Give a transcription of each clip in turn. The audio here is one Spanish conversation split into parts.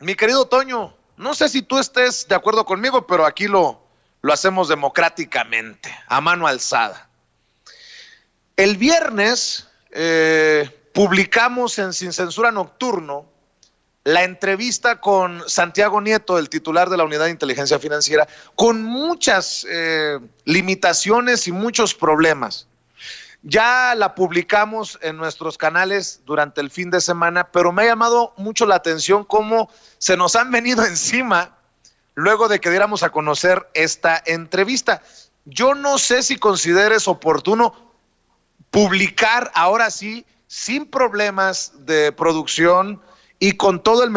Mi querido Toño, no sé si tú estés de acuerdo conmigo, pero aquí lo hacemos democráticamente, a mano alzada. El viernes publicamos en Sin Censura Nocturno la entrevista con Santiago Nieto, el titular de la Unidad de Inteligencia Financiera, con muchas limitaciones y muchos problemas. Ya la publicamos en nuestros canales durante el fin de semana, pero me ha llamado mucho la atención cómo se nos han venido encima luego de que diéramos a conocer esta entrevista. Yo no sé si consideres oportuno publicar ahora sí, sin problemas de producción y con todo el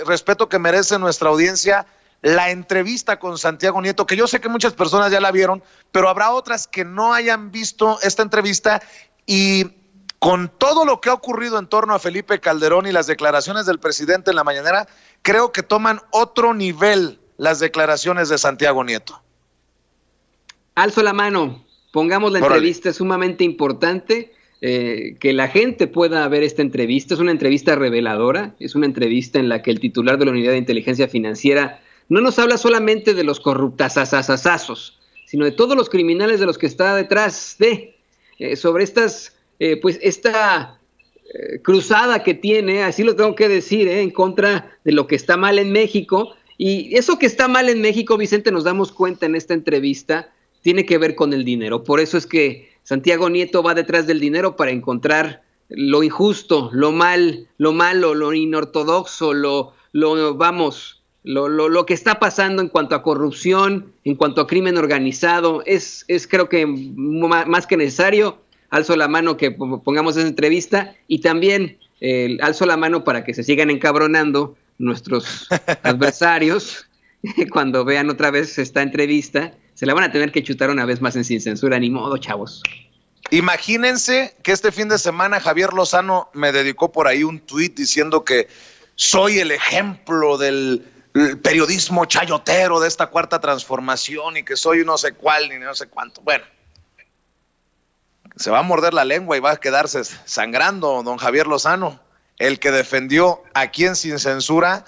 respeto que merece nuestra audiencia, la entrevista con Santiago Nieto, que yo sé que muchas personas ya la vieron, pero habrá otras que no hayan visto esta entrevista, y con todo lo que ha ocurrido en torno a Felipe Calderón y las declaraciones del presidente en la mañanera, creo que toman otro nivel las declaraciones de Santiago Nieto. Alzo la mano, pongamos la entrevista, es sumamente importante. Que la gente pueda ver esta entrevista. Es una entrevista reveladora, es una entrevista en la que el titular de la Unidad de Inteligencia Financiera no nos habla solamente de los corruptasasasazos, sino de todos los criminales de los que está detrás sobre estas, esta cruzada que tiene, así lo tengo que decir, en contra de lo que está mal en México. Y eso que está mal en México, Vicente, nos damos cuenta en esta entrevista, tiene que ver con el dinero. Por eso es que Santiago Nieto va detrás del dinero para encontrar lo injusto, lo malo, lo inortodoxo, lo que está pasando en cuanto a corrupción, en cuanto a crimen organizado. Es creo que más que necesario. Alzo la mano que pongamos esa entrevista, y también alzo la mano para que se sigan encabronando nuestros adversarios cuando vean otra vez esta entrevista. Se la van a tener que chutar una vez más en Sin Censura, ni modo, chavos. Imagínense que este fin de semana Javier Lozano me dedicó por ahí un tuit diciendo que soy el ejemplo del periodismo chayotero de esta cuarta transformación y que soy no sé cuál ni no sé cuánto. Bueno, se va a morder la lengua y va a quedarse sangrando don Javier Lozano, el que defendió aquí en Sin Censura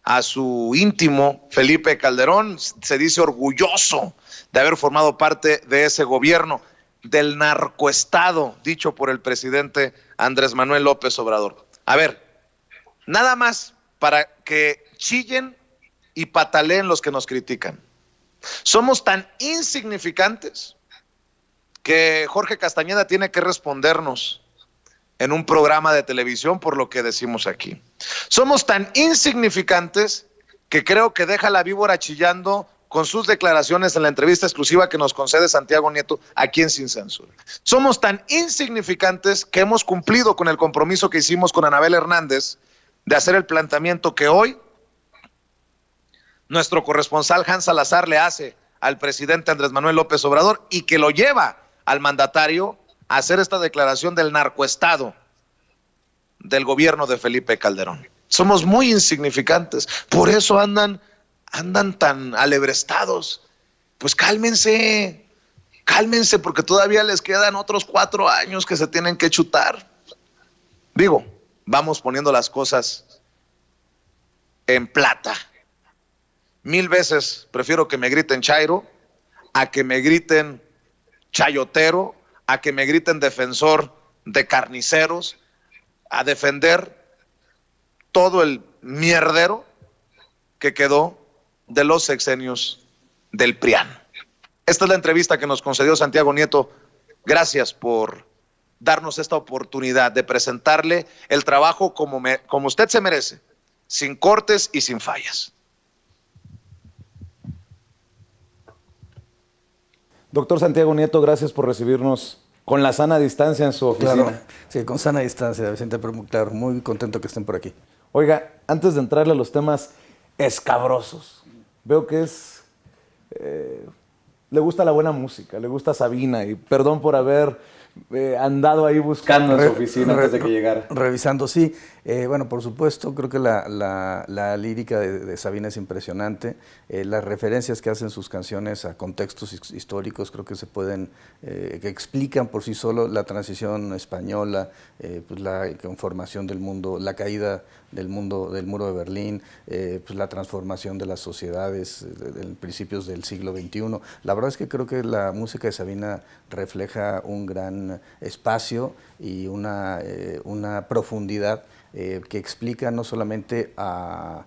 a su íntimo Felipe Calderón. Se dice orgulloso de haber formado parte de ese gobierno, del narcoestado dicho por el presidente Andrés Manuel López Obrador. A ver, nada más para que chillen y pataleen los que nos critican. Somos tan insignificantes que Jorge Castañeda tiene que respondernos en un programa de televisión por lo que decimos aquí. Somos tan insignificantes que creo que deja la víbora chillando con sus declaraciones en la entrevista exclusiva que nos concede Santiago Nieto aquí en Sin Censura. Somos tan insignificantes que hemos cumplido con el compromiso que hicimos con Anabel Hernández de hacer el planteamiento que hoy nuestro corresponsal Hans Salazar le hace al presidente Andrés Manuel López Obrador, y que lo lleva al mandatario a hacer esta declaración del narcoestado del gobierno de Felipe Calderón. Somos muy insignificantes, por eso andan tan alebrestados. Pues cálmense, porque todavía les quedan otros 4 años que se tienen que chutar. Digo, vamos poniendo las cosas en plata. 1000 veces prefiero que me griten chairo a que me griten chayotero, a que me griten defensor de carniceros, a defender todo el mierdero que quedó de los sexenios del PRIAN. Esta es la entrevista que nos concedió Santiago Nieto. Gracias por darnos esta oportunidad de presentarle el trabajo como usted se merece, sin cortes y sin fallas. Doctor Santiago Nieto, gracias por recibirnos con la sana distancia en su oficina. Claro, sí, con sana distancia, Vicente, pero claro, muy contento que estén por aquí. Oiga, antes de entrarle a los temas escabrosos, veo que le gusta la buena música, le gusta Sabina, y perdón por haber andado ahí buscando en su oficina antes de que llegara. Revisando, sí. Bueno, por supuesto, creo que la lírica de Sabina es impresionante. Las referencias que hacen sus canciones a contextos históricos creo que se pueden, que explican por sí solo la transición española, pues la conformación del mundo, la caída del muro de Berlín, pues la transformación de las sociedades en principios del siglo XXI. La verdad es que creo que la música de Sabina refleja un gran espacio y una profundidad que explica no solamente a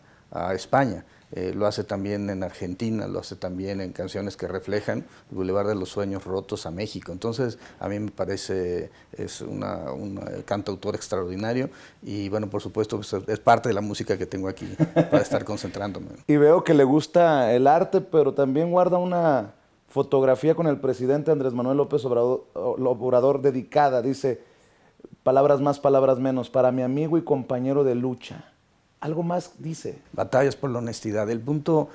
España, lo hace también en Argentina, lo hace también en canciones que reflejan el Boulevard de los Sueños Rotos a México. Entonces, a mí me parece es un cantautor extraordinario y, bueno, por supuesto, pues, es parte de la música que tengo aquí para estar concentrándome. Y veo que le gusta el arte, pero también guarda una fotografía con el presidente Andrés Manuel López Obrador dedicada, dice, palabras más, palabras menos, para mi amigo y compañero de lucha. Algo más dice. Batallas por la honestidad. El punto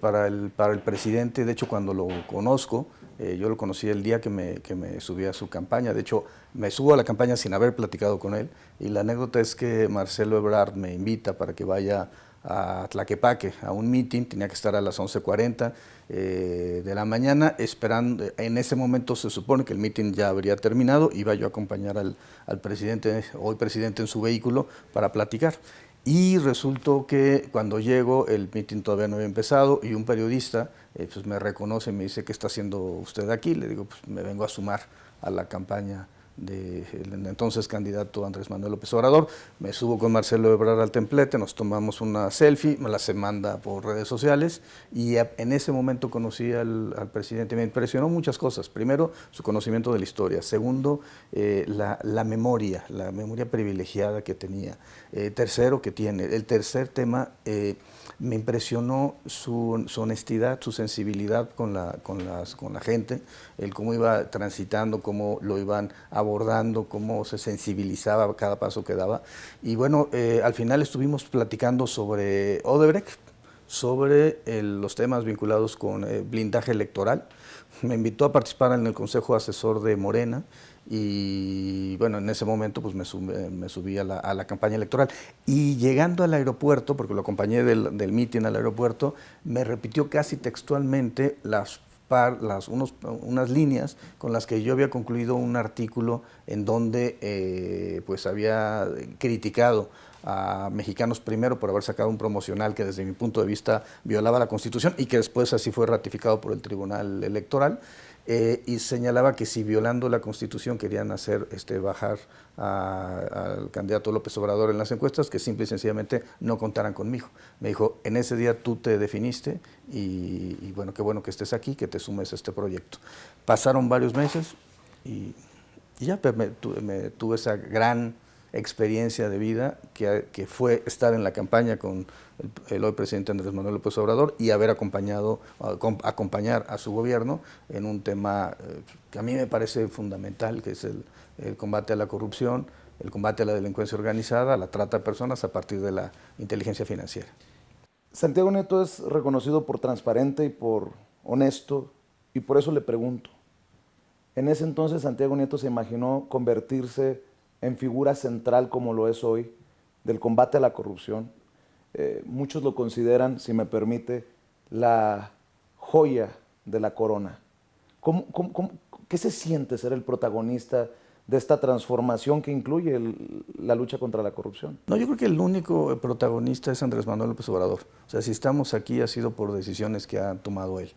para el presidente, de hecho cuando lo conozco, yo lo conocí el día que me subí a su campaña, de hecho me subo a la campaña sin haber platicado con él, y la anécdota es que Marcelo Ebrard me invita para que vaya a Tlaquepaque, a un meeting, tenía que estar a las 11:40 de la mañana, esperando. En ese momento se supone que el meeting ya habría terminado, iba yo a acompañar al presidente, hoy presidente, en su vehículo para platicar. Y resultó que cuando llego el meeting todavía no había empezado y un periodista pues me reconoce y me dice, ¿qué está haciendo usted aquí? Le digo, pues me vengo a sumar a la campaña del entonces candidato Andrés Manuel López Obrador. Me subo con Marcelo Ebrard al templete, nos tomamos una selfie, me la se manda por redes sociales y en ese momento conocí al presidente. Me impresionó muchas cosas. Primero, su conocimiento de la historia. Segundo, la memoria privilegiada que tenía. Tercero, que tiene. El tercer tema, me impresionó su honestidad, su sensibilidad con la gente, el cómo iba transitando, cómo lo iban abordando, cómo se sensibilizaba a cada paso que daba. Y bueno, al final estuvimos platicando sobre Odebrecht, sobre los temas vinculados con blindaje electoral. Me invitó a participar en el Consejo Asesor de Morena y bueno, en ese momento pues me subí a la campaña electoral y llegando al aeropuerto, porque lo acompañé del mitin al aeropuerto, me repitió casi textualmente unas líneas con las que yo había concluido un artículo en donde pues había criticado a Mexicanos Primero por haber sacado un promocional que desde mi punto de vista violaba la Constitución y que después así fue ratificado por el Tribunal Electoral, y señalaba que si violando la Constitución querían hacer bajar al candidato López Obrador en las encuestas, que simple y sencillamente no contaran conmigo. Me dijo, en ese día tú te definiste y bueno, qué bueno que estés aquí, que te sumes a este proyecto. Pasaron varios meses y ya tuve esa gran experiencia de vida que fue estar en la campaña con el hoy presidente Andrés Manuel López Obrador y haber acompañar a su gobierno en un tema que a mí me parece fundamental, que es el combate a la corrupción, el combate a la delincuencia organizada, la trata de personas a partir de la inteligencia financiera. Santiago Nieto es reconocido por transparente y por honesto, y por eso le pregunto, en ese entonces Santiago Nieto se imaginó convertirse en figura central como lo es hoy, del combate a la corrupción. Muchos lo consideran, si me permite, la joya de la corona. ¿Qué se siente ser el protagonista de esta transformación que incluye la lucha contra la corrupción? No, yo creo que el único protagonista es Andrés Manuel López Obrador. O sea, si estamos aquí ha sido por decisiones que ha tomado él.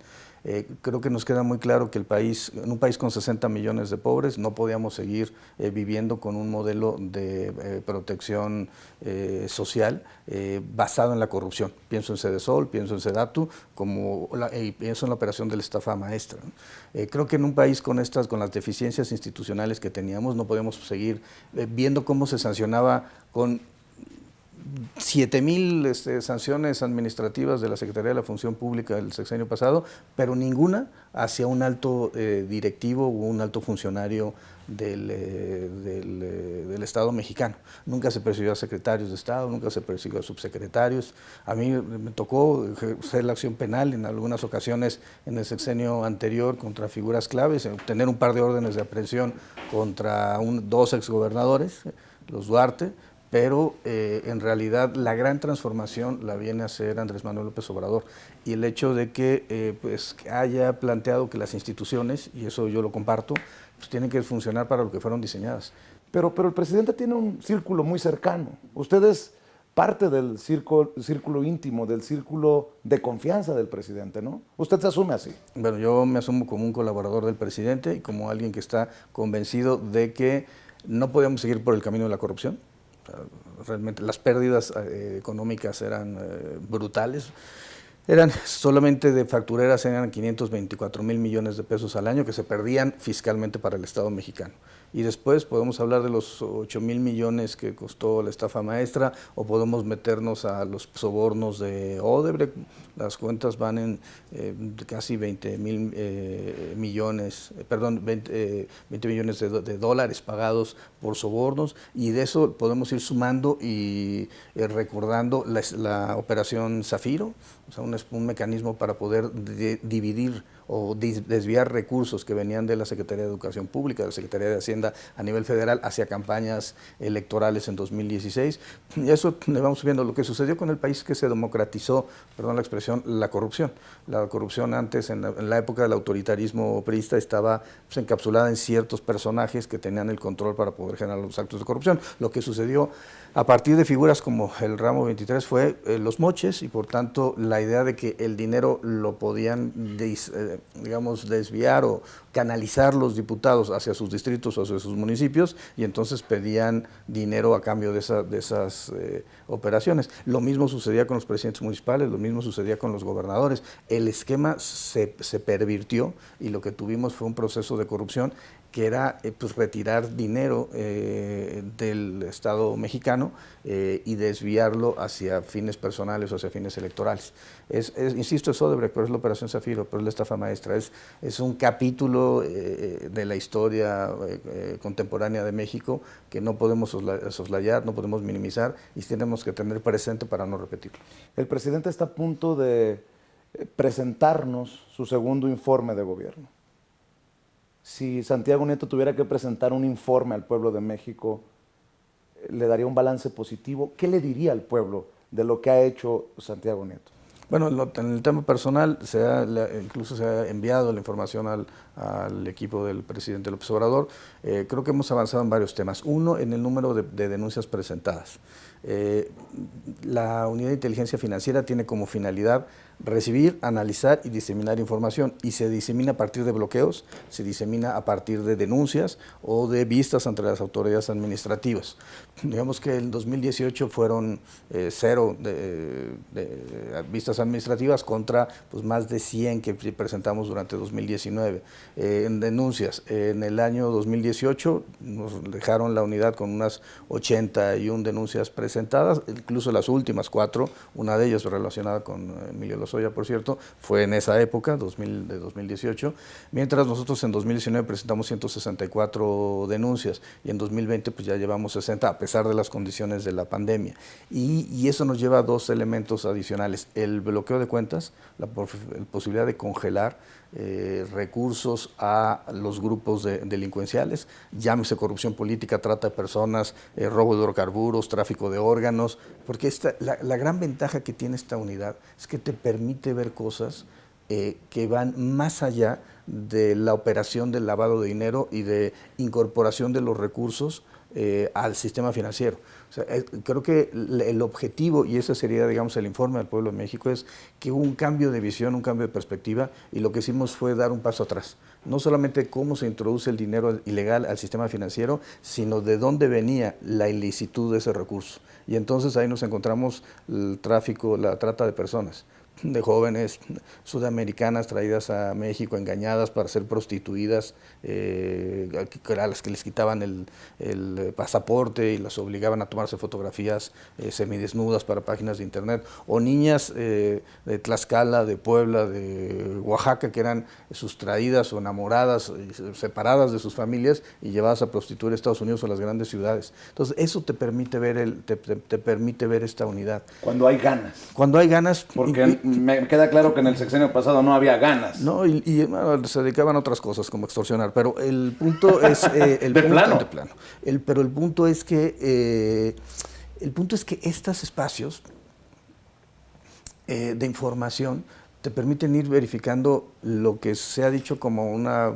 Creo que nos queda muy claro que en un país con 60 millones de pobres no podíamos seguir viviendo con un modelo de protección social basado en la corrupción. Pienso en Sedesol, pienso en Sedatu y pienso en la operación de la estafa maestra, ¿no? Creo que en un país con las deficiencias institucionales que teníamos no podíamos seguir viendo cómo se sancionaba con 7,000 sanciones administrativas de la Secretaría de la Función Pública del sexenio pasado, pero ninguna hacia un alto directivo o un alto funcionario del Estado mexicano. Nunca se persiguió a secretarios de Estado, nunca se persiguió a subsecretarios. A mí me tocó hacer la acción penal en algunas ocasiones en el sexenio anterior contra figuras claves, obtener un par de órdenes de aprehensión contra dos exgobernadores, los Duarte, pero en realidad la gran transformación la viene a hacer Andrés Manuel López Obrador, y el hecho de que pues haya planteado que las instituciones, y eso yo lo comparto, pues tienen que funcionar para lo que fueron diseñadas. Pero el presidente tiene un círculo muy cercano. Usted es parte del círculo íntimo, del círculo de confianza del presidente, ¿no? Usted se asume así. Bueno, yo me asumo como un colaborador del presidente y como alguien que está convencido de que no podemos seguir por el camino de la corrupción. Realmente las pérdidas económicas eran brutales. Eran solamente de factureras, eran 524,000 millones de pesos al año que se perdían fiscalmente para el Estado mexicano. Y después podemos hablar de los 8,000 millones que costó la estafa maestra, o podemos meternos a los sobornos de Odebrecht. Las cuentas van en casi 20,000 millones, 20 millones de dólares pagados por sobornos, y de eso podemos ir sumando y recordando la operación Zafiro, o sea, un mecanismo para poder dividir o desviar recursos que venían de la Secretaría de Educación Pública, de la Secretaría de Hacienda a nivel federal hacia campañas electorales en 2016. Y eso le vamos viendo. Lo que sucedió con el país, que se democratizó, perdón la expresión, la corrupción. La corrupción antes, en la época del autoritarismo priista, estaba pues, encapsulada en ciertos personajes que tenían el control para poder generar los actos de corrupción. Lo que sucedió a partir de figuras como el Ramo 23 fue los moches, y por tanto la idea de que el dinero lo podían desviar o canalizar los diputados hacia sus distritos o hacia sus municipios, y entonces pedían dinero a cambio de esas operaciones. Lo mismo sucedía con los presidentes municipales, lo mismo sucedía con los gobernadores. El esquema se pervirtió, y lo que tuvimos fue un proceso de corrupción que era pues retirar dinero del Estado mexicano y desviarlo hacia fines personales o hacia fines electorales. Insisto, es Odebrecht, pero es la operación Zafiro, pero es la estafa maestra. Es un capítulo de la historia contemporánea de México que no podemos soslayar, no podemos minimizar, y tenemos que tener presente para no repetirlo. El presidente está a punto de presentarnos su segundo informe de gobierno. Si Santiago Nieto tuviera que presentar un informe al pueblo de México, ¿le daría un balance positivo? ¿Qué le diría al pueblo de lo que ha hecho Santiago Nieto? Bueno, en el tema personal, incluso se ha enviado la información al equipo del presidente López Obrador. Creo que hemos avanzado en varios temas. Uno, en el número de denuncias presentadas. La Unidad de Inteligencia Financiera tiene como finalidad recibir, analizar y diseminar información, y se disemina a partir de bloqueos, se disemina a partir de denuncias o de vistas ante las autoridades administrativas. Digamos que en 2018 fueron 0 de vistas administrativas contra pues, más de 100 que presentamos durante 2019. En denuncias, en el año 2018 nos dejaron la unidad con unas 81 denuncias presentadas, incluso las últimas 4, una de ellas relacionada con Emilio Lozoya, por cierto, fue en esa época, de 2018, mientras nosotros en 2019 presentamos 164 denuncias, y en 2020 pues ya llevamos 60, a pesar de las condiciones de la pandemia. Y eso nos lleva a 2 elementos adicionales: el bloqueo de cuentas, la posibilidad de congelar recursos a los grupos delincuenciales, llámese corrupción política, trata de personas, robo de hidrocarburos, tráfico de órganos, porque la gran ventaja que tiene esta unidad es que te permite ver cosas que van más allá de la operación del lavado de dinero y de incorporación de los recursos al sistema financiero. O sea, creo que el objetivo, y ese sería, digamos, el informe al pueblo de México, es que hubo un cambio de visión, un cambio de perspectiva, y lo que hicimos fue dar un paso atrás. No solamente cómo se introduce el dinero ilegal al sistema financiero, sino de dónde venía la ilicitud de ese recurso. Y entonces ahí nos encontramos el tráfico, la trata de personas. de jóvenes sudamericanas traídas a México, engañadas para ser prostituidas, a las que les quitaban el pasaporte y las obligaban a tomarse fotografías semidesnudas para páginas de internet, o niñas de Tlaxcala, de Puebla, de Oaxaca, que eran sustraídas o enamoradas, separadas de sus familias y llevadas a prostituir a Estados Unidos o a las grandes ciudades. Entonces eso te permite ver, te permite ver esta unidad. Cuando hay ganas. Cuando hay ganas. Porque me queda claro que en el sexenio pasado no había ganas. No, bueno, se dedicaban a otras cosas como extorsionar, pero el punto es... ¿De plano? Pero el punto es que estos espacios de información te permiten ir verificando lo que se ha dicho como una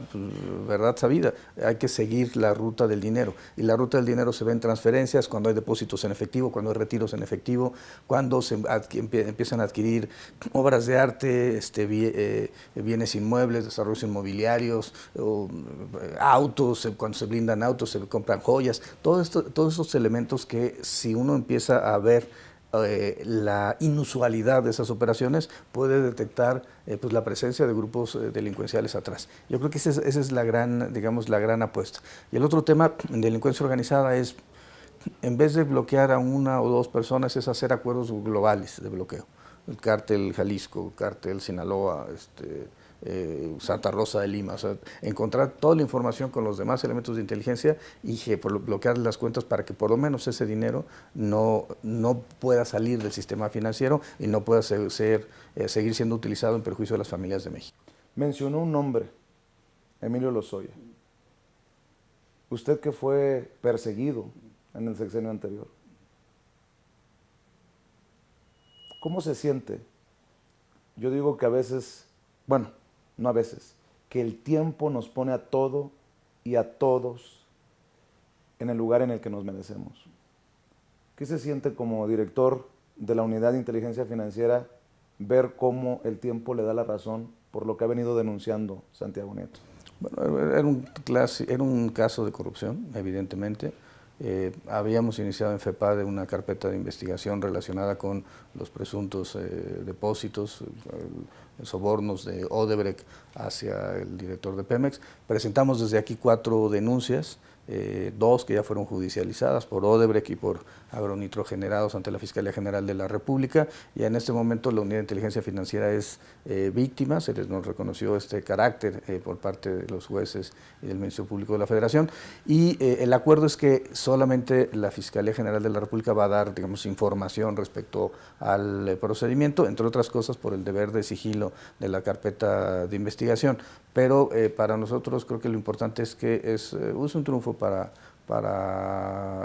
verdad sabida. Hay que seguir la ruta del dinero, y la ruta del dinero se ve en transferencias, cuando hay depósitos en efectivo, cuando hay retiros en efectivo, cuando se empiezan a adquirir obras de arte, bienes inmuebles, desarrollos inmobiliarios, autos, cuando se blindan autos, se compran joyas, todos esos elementos que, si uno empieza a ver la inusualidad de esas operaciones, puede detectar pues la presencia de grupos delincuenciales atrás. Yo creo que esa es la gran, digamos, la gran apuesta. Y el otro tema en delincuencia organizada es, en vez de bloquear a una o dos personas, es hacer acuerdos globales de bloqueo. El cártel Jalisco, cártel Sinaloa, Santa Rosa de Lima, o sea, encontrar toda la información con los demás elementos de inteligencia y bloquear las cuentas para que por lo menos ese dinero no pueda salir del sistema financiero y no pueda seguir siendo utilizado en perjuicio de las familias de México. Mencionó un nombre, Emilio Lozoya. Usted que fue perseguido en el sexenio anterior, ¿cómo se siente? Yo digo que a veces, bueno, no a veces, que el tiempo nos pone a todo y a todos en el lugar en el que nos merecemos. ¿Qué se siente como director de la Unidad de Inteligencia Financiera ver cómo el tiempo le da la razón por lo que ha venido denunciando Santiago Nieto? Bueno, era un caso de corrupción, evidentemente. Habíamos iniciado en FEPADE una carpeta de investigación relacionada con los presuntos depósitos, sobornos de Odebrecht hacia el director de Pemex. Presentamos desde aquí 4 denuncias, 2 que ya fueron judicializadas por Odebrecht y por agronitrogenerados ante la Fiscalía General de la República, y en este momento la Unidad de Inteligencia Financiera es víctima. Nos reconoció este carácter por parte de los jueces y del Ministerio Público de la Federación, y el acuerdo es que solamente la Fiscalía General de la República va a dar, digamos, información respecto al procedimiento, entre otras cosas por el deber de sigilo de la carpeta de investigación, pero para nosotros creo que lo importante es que es un triunfo para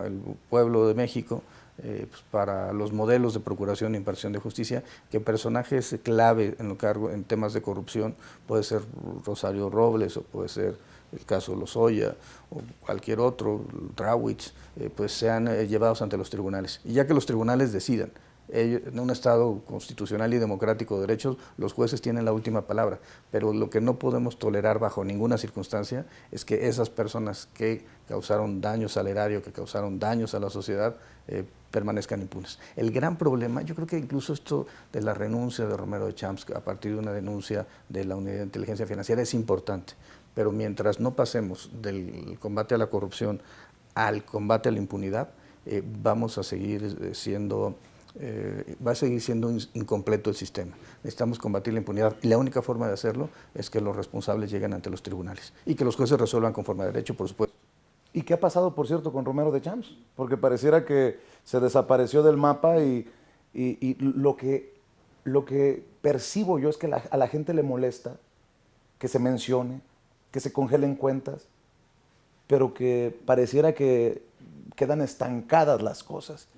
el pueblo de México, pues para los modelos de procuración e impartición de justicia, que personajes clave en temas de corrupción, puede ser Rosario Robles o puede ser el caso Lozoya o cualquier otro, Trawitz, pues sean llevados ante los tribunales. Y ya que los tribunales decidan, en un Estado constitucional y democrático de derechos, los jueces tienen la última palabra, pero lo que no podemos tolerar bajo ninguna circunstancia es que esas personas que causaron daños al erario, que causaron daños a la sociedad, permanezcan impunes. El gran problema, yo creo que incluso esto de la renuncia de Romero de Champs a partir de una denuncia de la Unidad de Inteligencia Financiera es importante, pero mientras no pasemos del combate a la corrupción al combate a la impunidad, vamos a seguir siendo... va a seguir siendo incompleto el sistema. Necesitamos combatir la impunidad y la única forma de hacerlo es que los responsables lleguen ante los tribunales y que los jueces resuelvan conforme a derecho, por supuesto. ¿Y qué ha pasado, por cierto, con Romero de Champs? Porque pareciera que se desapareció del mapa y lo que percibo yo es que a la gente le molesta que se mencione, que se congelen cuentas, pero que pareciera que quedan estancadas las cosas.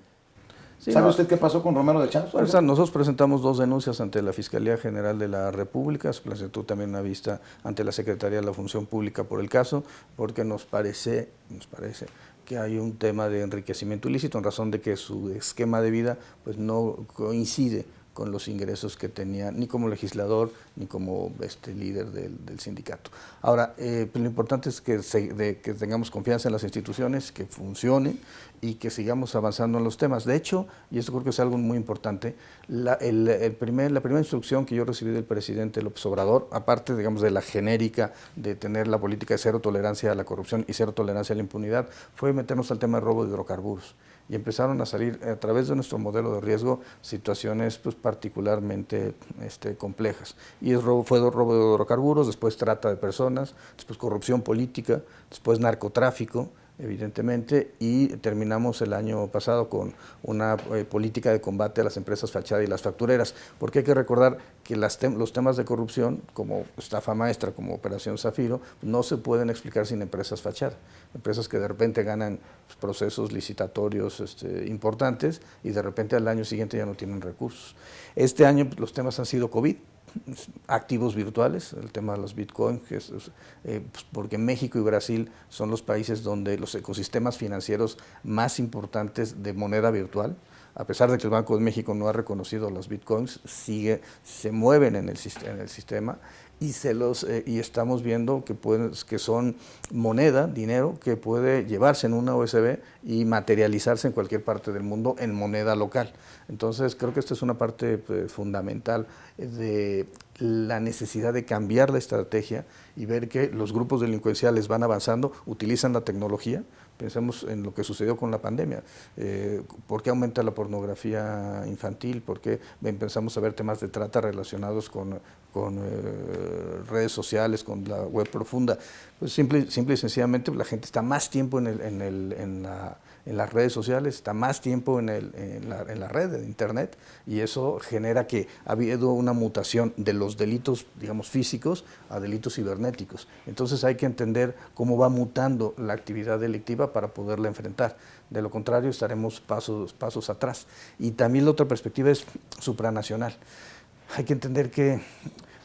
Sí, ¿sabe usted qué pasó con Romero de Champs? Pues, nosotros presentamos 2 denuncias ante la Fiscalía General de la República, se presentó también una vista ante la Secretaría de la Función Pública por el caso, porque nos parece que hay un tema de enriquecimiento ilícito en razón de que su esquema de vida pues no coincide con los ingresos que tenía, ni como legislador, ni como líder del sindicato. Ahora, pues lo importante es que tengamos confianza en las instituciones, que funcione y que sigamos avanzando en los temas. De hecho, y esto creo que es algo muy importante, la primera instrucción que yo recibí del presidente López Obrador, aparte, digamos, de la genérica de tener la política de cero tolerancia a la corrupción y cero tolerancia a la impunidad, fue meternos al tema de robo de hidrocarburos. Y empezaron a salir a través de nuestro modelo de riesgo situaciones pues, particularmente complejas. Y fue robo de hidrocarburos, después trata de personas, después corrupción política, después narcotráfico, evidentemente, y terminamos el año pasado con una política de combate a las empresas fachada y las factureras, porque hay que recordar que los temas de corrupción, como estafa maestra, como Operación Zafiro, no se pueden explicar sin empresas fachada, empresas que de repente ganan procesos licitatorios importantes y de repente al año siguiente ya no tienen recursos. Este año los temas han sido COVID, activos virtuales, el tema de los bitcoins, porque México y Brasil son los países donde los ecosistemas financieros más importantes de moneda virtual, a pesar de que el Banco de México no ha reconocido los bitcoins, se mueven en el sistema y estamos viendo que son moneda, dinero, que puede llevarse en una USB y materializarse en cualquier parte del mundo en moneda local. Entonces creo que esta es una parte fundamental de la necesidad de cambiar la estrategia y ver que los grupos delincuenciales van avanzando, utilizan la tecnología. Pensemos en lo que sucedió con la pandemia. ¿Por qué aumenta la pornografía infantil? ¿Por qué empezamos a ver temas de trata relacionados con redes sociales, con la web profunda? Pues simple y sencillamente la gente está más tiempo en las redes sociales, está más tiempo en la red de internet, y eso genera que ha habido una mutación de los delitos, digamos, físicos a delitos cibernéticos. Entonces hay que entender cómo va mutando la actividad delictiva para poderla enfrentar. De lo contrario estaremos pasos atrás. Y también la otra perspectiva es supranacional. Hay que entender que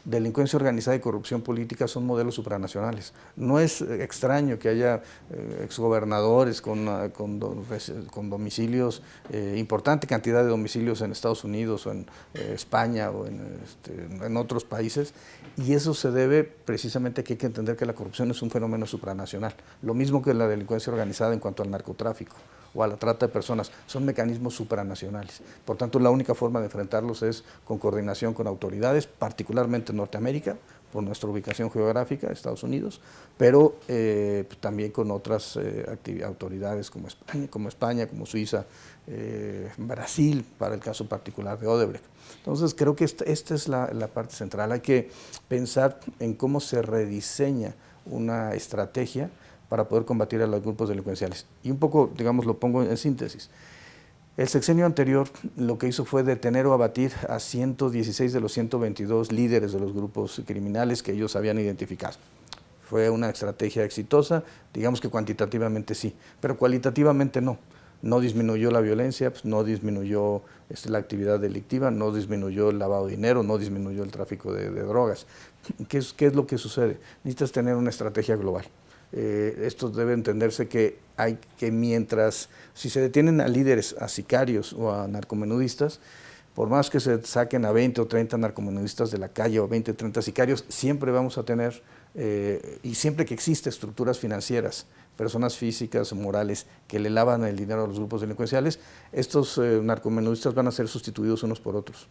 delincuencia organizada y corrupción política son modelos supranacionales. No es extraño que haya exgobernadores con domicilios, importante cantidad de domicilios en Estados Unidos o en España o en otros países, y eso se debe precisamente a que hay que entender que la corrupción es un fenómeno supranacional, lo mismo que la delincuencia organizada en cuanto al narcotráfico o a la trata de personas, son mecanismos supranacionales. Por tanto, la única forma de enfrentarlos es con coordinación con autoridades, particularmente en Norteamérica, por nuestra ubicación geográfica, Estados Unidos, pero también con otras autoridades como España, como Suiza, Brasil, para el caso particular de Odebrecht. Entonces, creo que esta es la parte central. Hay que pensar en cómo se rediseña una estrategia para poder combatir a los grupos delincuenciales. Y un poco, digamos, lo pongo en síntesis. El sexenio anterior lo que hizo fue detener o abatir a 116 de los 122 líderes de los grupos criminales que ellos habían identificado. Fue una estrategia exitosa, digamos que cuantitativamente sí, pero cualitativamente no. No disminuyó la violencia, pues no disminuyó la actividad delictiva, no disminuyó el lavado de dinero, no disminuyó el tráfico de drogas. ¿Qué es lo que sucede? Necesitas tener una estrategia global. Esto debe entenderse que si se detienen a líderes, a sicarios o a narcomenudistas, por más que se saquen a 20 o 30 narcomenudistas de la calle o 20 o 30 sicarios, siempre vamos a tener, y siempre que existe estructuras financieras, personas físicas o morales que le lavan el dinero a los grupos delincuenciales, estos narcomenudistas van a ser sustituidos unos por otros.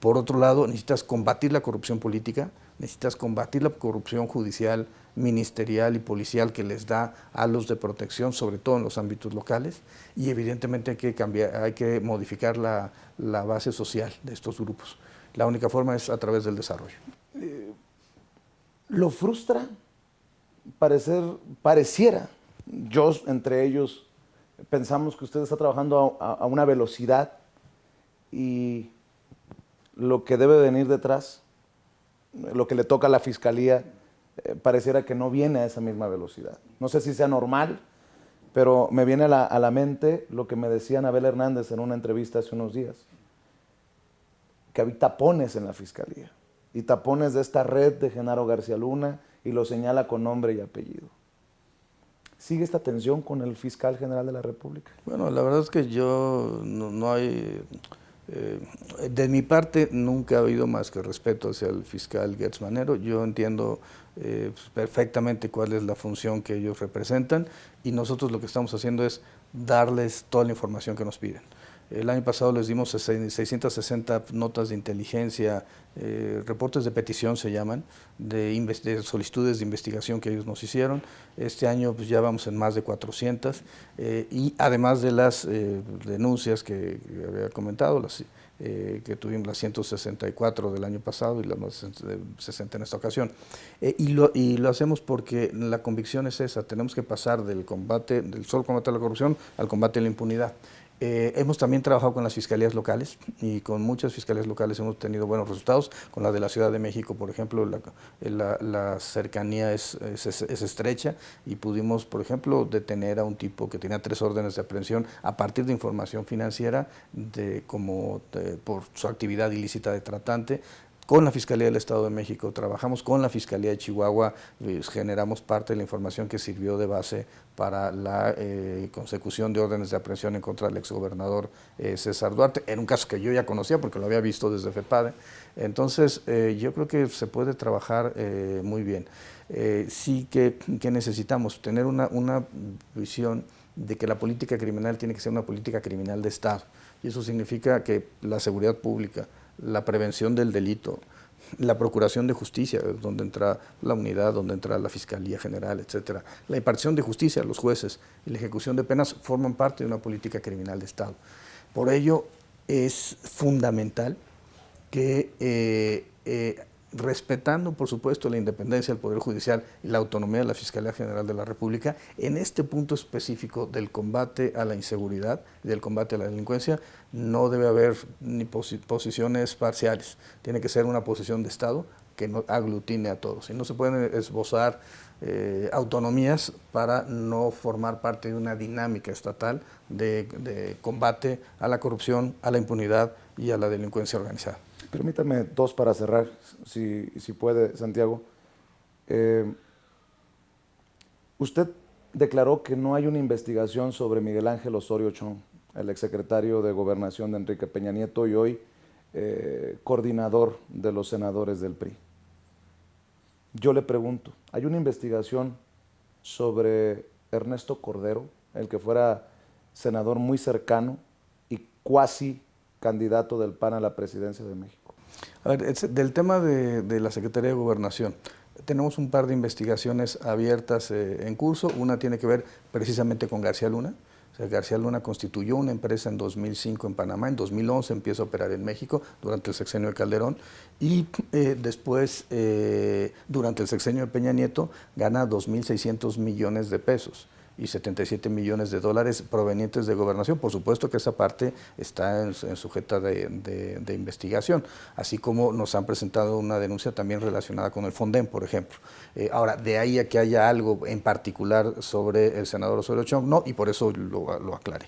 Por otro lado, necesitas combatir la corrupción política, necesitas combatir la corrupción judicial, ministerial y policial que les da a los de protección, sobre todo en los ámbitos locales, y evidentemente hay que modificar la base social de estos grupos. La única forma es a través del desarrollo. ¿Lo frustra? Pareciera, yo entre ellos, pensamos que usted está trabajando a una velocidad y lo que debe venir detrás, lo que le toca a la Fiscalía, pareciera que no viene a esa misma velocidad. No sé si sea normal, pero me viene a la mente lo que me decía Anabel Hernández en una entrevista hace unos días, que había tapones en la Fiscalía, y tapones de esta red de Genaro García Luna, y lo señala con nombre y apellido. ¿Sigue esta tensión con el fiscal general de la República? Bueno, la verdad es que yo no hay... De mi parte nunca ha habido más que respeto hacia el fiscal Gertz Manero. Yo entiendo perfectamente cuál es la función que ellos representan y nosotros lo que estamos haciendo es darles toda la información que nos piden. El año pasado les dimos 660 notas de inteligencia, reportes de petición se llaman, de solicitudes de investigación que ellos nos hicieron. Este año pues, ya vamos en más de 400 y además de las denuncias que había comentado, que tuvimos las 164 del año pasado y las más 60 en esta ocasión. Y lo hacemos porque la convicción es esa, tenemos que pasar del solo combate a la corrupción al combate a la impunidad. Hemos también trabajado con las fiscalías locales y con muchas fiscalías locales hemos tenido buenos resultados. Con la de la Ciudad de México, por ejemplo, la cercanía es estrecha y pudimos, por ejemplo, detener a un tipo que tenía 3 órdenes de aprehensión a partir de información financiera por su actividad ilícita de tratante. Con la Fiscalía del Estado de México, trabajamos con la Fiscalía de Chihuahua, generamos parte de la información que sirvió de base para la consecución de órdenes de aprehensión en contra del exgobernador César Duarte, en un caso que yo ya conocía porque lo había visto desde FEPADE. Entonces, yo creo que se puede trabajar muy bien. Sí que necesitamos tener una visión de que la política criminal tiene que ser una política criminal de Estado, y eso significa que la seguridad pública, la prevención del delito, la procuración de justicia, donde entra la unidad, donde entra la Fiscalía General, etcétera, la impartición de justicia a los jueces y la ejecución de penas forman parte de una política criminal de Estado. Por ello es fundamental que respetando, por supuesto, la independencia del Poder Judicial y la autonomía de la Fiscalía General de la República, en este punto específico del combate a la inseguridad y del combate a la delincuencia, no debe haber ni posiciones parciales. Tiene que ser una posición de Estado que no aglutine a todos. Y no se pueden esbozar autonomías para no formar parte de una dinámica estatal de combate a la corrupción, a la impunidad y a la delincuencia organizada. Permítame 2 para cerrar, si puede, Santiago. Usted declaró que no hay una investigación sobre Miguel Ángel Osorio Chong, el exsecretario de Gobernación de Enrique Peña Nieto y hoy coordinador de los senadores del PRI. Yo le pregunto, ¿hay una investigación sobre Ernesto Cordero, el que fuera senador muy cercano y cuasi candidato del PAN a la presidencia de México? A ver, del tema de la Secretaría de Gobernación, tenemos un par de investigaciones abiertas en curso. Una tiene que ver precisamente con García Luna. O sea, García Luna constituyó una empresa en 2005 en Panamá, en 2011 empieza a operar en México durante el sexenio de Calderón y después, durante el sexenio de Peña Nieto, gana 2.600 millones de pesos y 77 millones de dólares provenientes de gobernación. Por supuesto que esa parte está en sujeta de investigación, así como nos han presentado una denuncia también relacionada con el Fonden, por ejemplo. Ahora, de ahí a que haya algo en particular sobre el senador Osorio Chong, no, y por eso lo aclaré.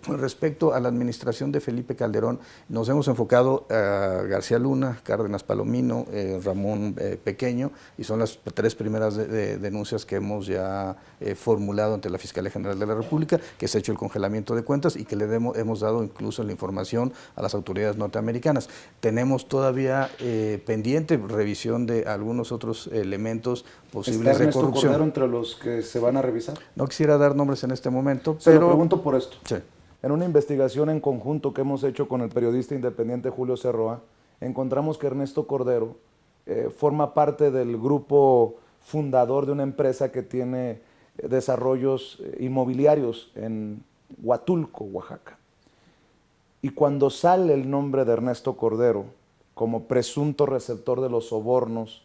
Respecto a la administración de Felipe Calderón, nos hemos enfocado a García Luna, Cárdenas Palomino, Ramón Pequeño, y son las 3 primeras denuncias que hemos ya formulado ante la Fiscalía General de la República, que se ha hecho el congelamiento de cuentas y que hemos dado incluso la información a las autoridades norteamericanas. Tenemos todavía pendiente revisión de algunos otros elementos posibles de corrupción. ¿Está Ernesto Cordero entre los que se van a revisar? No quisiera dar nombres en este momento, Se pero... lo pregunto por esto. Sí. En una investigación en conjunto que hemos hecho con el periodista independiente Julio Cerroa, encontramos que Ernesto Cordero forma parte del grupo fundador de una empresa que tiene desarrollos inmobiliarios en Huatulco, Oaxaca. Y cuando sale el nombre de Ernesto Cordero como presunto receptor de los sobornos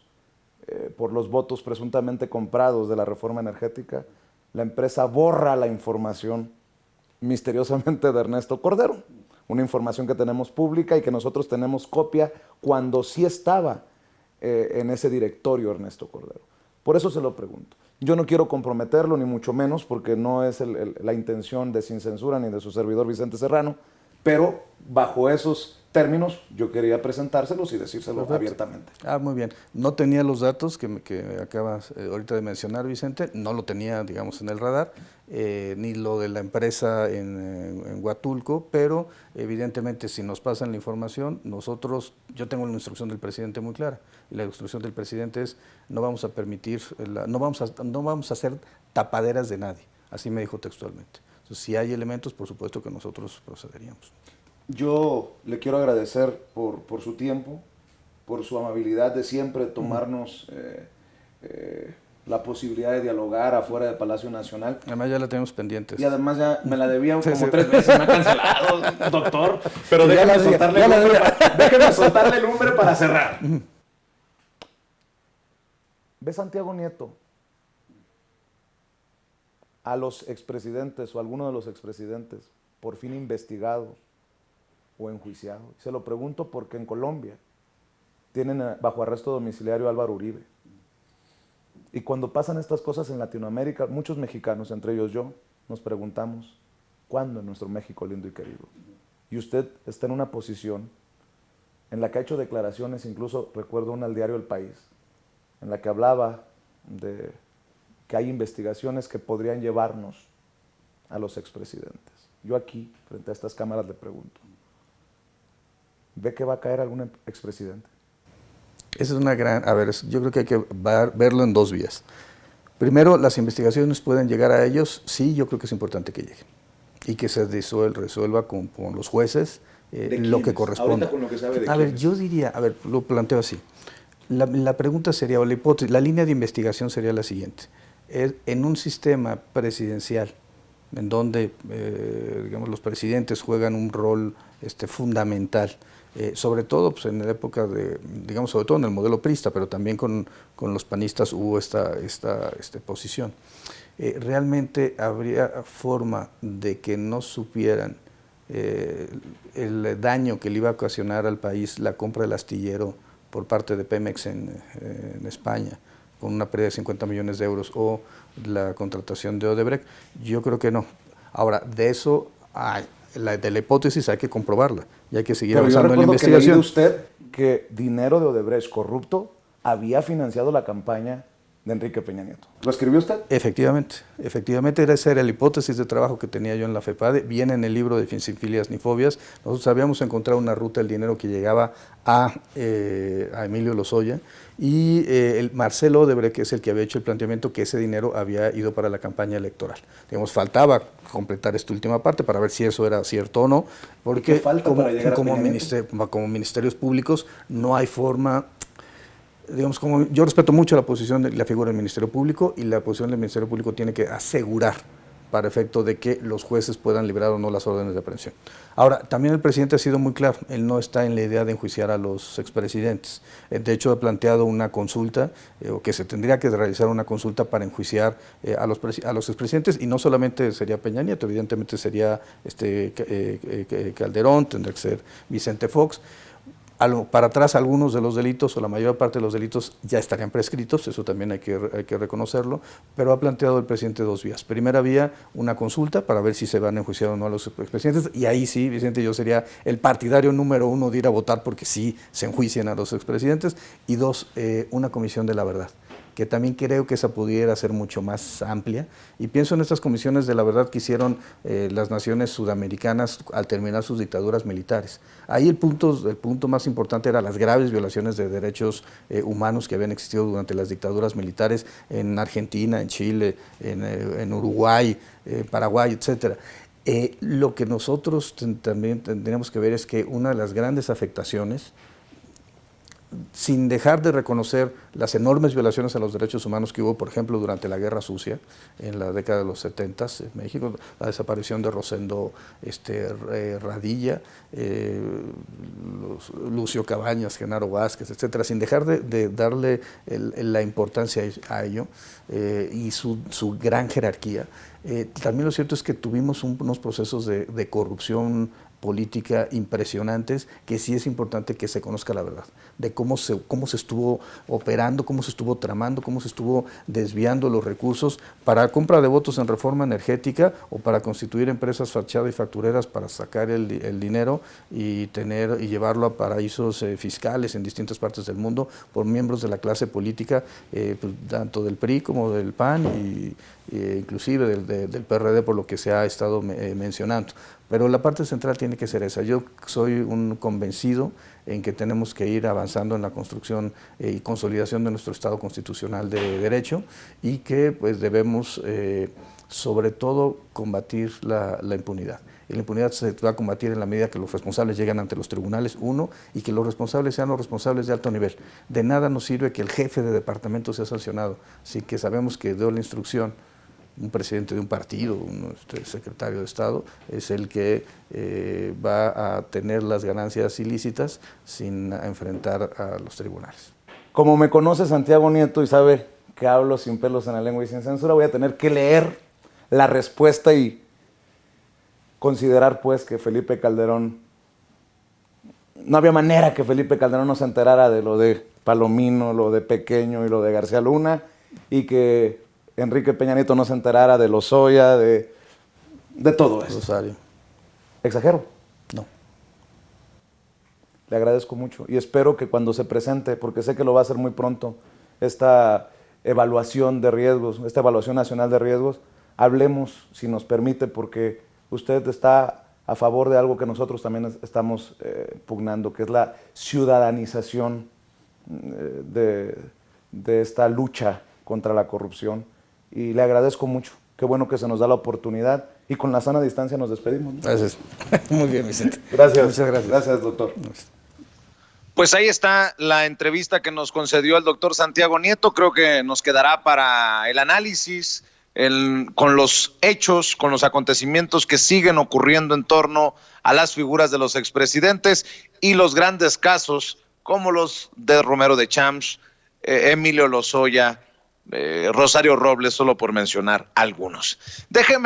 por los votos presuntamente comprados de la reforma energética, la empresa borra la información misteriosamente de Ernesto Cordero, una información que tenemos pública y que nosotros tenemos copia cuando sí estaba en ese directorio Ernesto Cordero. Por eso se lo pregunto. Yo no quiero comprometerlo, ni mucho menos, porque no es la intención de Sin Censura ni de su servidor Vicente Serrano, pero bajo esos términos yo quería presentárselos y decírselo Perfecto. abiertamente. Muy bien. No tenía los datos que acabas ahorita de mencionar, Vicente, no lo tenía, digamos, en el radar, ni lo de la empresa en Huatulco, pero evidentemente si nos pasan la información, yo tengo una instrucción del presidente muy clara, y la instrucción del presidente es no vamos a permitir, no vamos a hacer tapaderas de nadie, así me dijo textualmente. Entonces, si hay elementos, por supuesto que nosotros procederíamos. Yo le quiero agradecer por su tiempo, por su amabilidad de siempre tomarnos la posibilidad de dialogar afuera del Palacio Nacional. Además ya la tenemos pendientes. Y además ya me la debían como 3 veces, me ha cancelado, doctor. Pero déjeme soltarle el nombre para cerrar. ¿Ve Santiago Nieto a los expresidentes o a alguno de los expresidentes por fin investigado o enjuiciado? Se lo pregunto porque en Colombia tienen bajo arresto domiciliario a Álvaro Uribe. Y cuando pasan estas cosas en Latinoamérica, muchos mexicanos, entre ellos yo, nos preguntamos, ¿cuándo en nuestro México lindo y querido? Y usted está en una posición en la que ha hecho declaraciones, incluso recuerdo una al diario El País, en la que hablaba de que hay investigaciones que podrían llevarnos a los expresidentes. Yo aquí, frente a estas cámaras, le pregunto, ¿ve que va a caer algún expresidente? Esa es una gran... A ver, yo creo que hay que verlo en 2 vías. Primero, las investigaciones pueden llegar a ellos, sí, yo creo que es importante que lleguen y que se resuelva con los jueces lo que corresponde. Ahorita con lo que sabe de a ver, yo diría, lo planteo así. La pregunta sería, o la hipótesis, la línea de investigación sería la siguiente. En un sistema presidencial, en donde digamos, los presidentes juegan un rol fundamental, sobre todo pues, en la época digamos, sobre todo en el modelo priista, pero también con los panistas hubo esta posición. ¿Realmente habría forma de que no supieran el daño que le iba a ocasionar al país la compra del astillero por parte de Pemex en España, con una pérdida de 50 millones de euros, o la contratación de Odebrecht? Yo creo que no. Ahora, de eso, de la hipótesis hay que comprobarla y hay que seguir avanzando en la investigación. Que usted que dinero de Odebrecht corrupto había financiado la campaña de Enrique Peña Nieto. ¿Lo escribió usted? Efectivamente, esa era la hipótesis de trabajo que tenía yo en la FEPADE, viene en el libro de Sin Filias ni Fobias. Nosotros habíamos encontrado una ruta del dinero que llegaba a Emilio Lozoya, y el Marcelo Odebrecht, que es el que había hecho el planteamiento que ese dinero había ido para la campaña electoral. Digamos, faltaba completar esta última parte para ver si eso era cierto o no, porque como ministerios públicos no hay forma. Digamos, yo respeto mucho la posición de la figura del Ministerio Público, y la posición del Ministerio Público tiene que asegurar para efecto de que los jueces puedan liberar o no las órdenes de aprehensión. Ahora, también el presidente ha sido muy claro, él no está en la idea de enjuiciar a los expresidentes. De hecho, ha planteado una consulta, o que se tendría que realizar una consulta para enjuiciar a los expresidentes, y no solamente sería Peña Nieto, evidentemente sería Calderón, tendría que ser Vicente Fox. Para atrás, algunos de los delitos, o la mayor parte de los delitos, ya estarían prescritos, eso también hay que reconocerlo, pero ha planteado el presidente 2 vías. Primera vía, una consulta para ver si se van a enjuiciar o no a los expresidentes, y ahí sí, Vicente, yo sería el partidario número 1 de ir a votar porque sí se enjuician a los expresidentes. Y 2, una comisión de la verdad, que también creo que esa pudiera ser mucho más amplia, y pienso en estas comisiones de la verdad que hicieron las naciones sudamericanas al terminar sus dictaduras militares. Ahí el punto más importante era las graves violaciones de derechos humanos que habían existido durante las dictaduras militares en Argentina, en Chile, en Uruguay, Paraguay, etcétera. Lo que nosotros también tendríamos que ver es que una de las grandes afectaciones, sin dejar de reconocer las enormes violaciones a los derechos humanos que hubo, por ejemplo, durante la Guerra Sucia, en la década de los 70 en México, la desaparición de Rosendo Radilla, Lucio Cabañas, Genaro Vázquez, etcétera, sin dejar de darle la importancia a ello, y su gran jerarquía. También lo cierto es que tuvimos unos procesos de corrupción política impresionantes, que sí es importante que se conozca la verdad, de cómo se estuvo operando, cómo se estuvo tramando, cómo se estuvo desviando los recursos para compra de votos en reforma energética o para constituir empresas fachada y factureras para sacar el dinero y llevarlo a paraísos fiscales en distintas partes del mundo por miembros de la clase política, pues, tanto del PRI como del PAN y inclusive del PRD, por lo que se ha estado mencionando. Pero la parte central tiene que ser esa. Yo soy un convencido en que tenemos que ir avanzando en la construcción y consolidación de nuestro Estado constitucional de derecho, y que pues debemos sobre todo combatir la impunidad. Y la impunidad se va a combatir en la medida que los responsables lleguen ante los tribunales, y que los responsables sean los responsables de alto nivel. De nada nos sirve que el jefe de departamento sea sancionado, sí que sabemos que dio la instrucción un presidente de un partido, un secretario de Estado, es el que va a tener las ganancias ilícitas sin enfrentar a los tribunales. Como me conoce Santiago Nieto y sabe que hablo sin pelos en la lengua y sin censura, voy a tener que leer la respuesta y considerar pues que Felipe Calderón, no había manera que Felipe Calderón no se enterara de lo de Palomino, lo de Pequeño y lo de García Luna, y que Enrique Peña Nieto no se enterara de Lozoya, de todo eso. Rosario. ¿Exagero? No. Le agradezco mucho y espero que cuando se presente, porque sé que lo va a hacer muy pronto, esta evaluación de riesgos, esta evaluación nacional de riesgos, hablemos, si nos permite, porque usted está a favor de algo que nosotros también estamos pugnando, que es la ciudadanización de esta lucha contra la corrupción. Y le agradezco mucho. Qué bueno que se nos da la oportunidad y con la sana distancia nos despedimos, ¿no? Gracias. Muy bien, Vicente. Gracias. Muchas gracias. Gracias, doctor. Pues ahí está la entrevista que nos concedió el doctor Santiago Nieto. Creo que nos quedará para el análisis con los hechos, con los acontecimientos que siguen ocurriendo en torno a las figuras de los expresidentes y los grandes casos como los de Romero de Champs, Emilio Lozoya, Rosario Robles, solo por mencionar algunos. Déjeme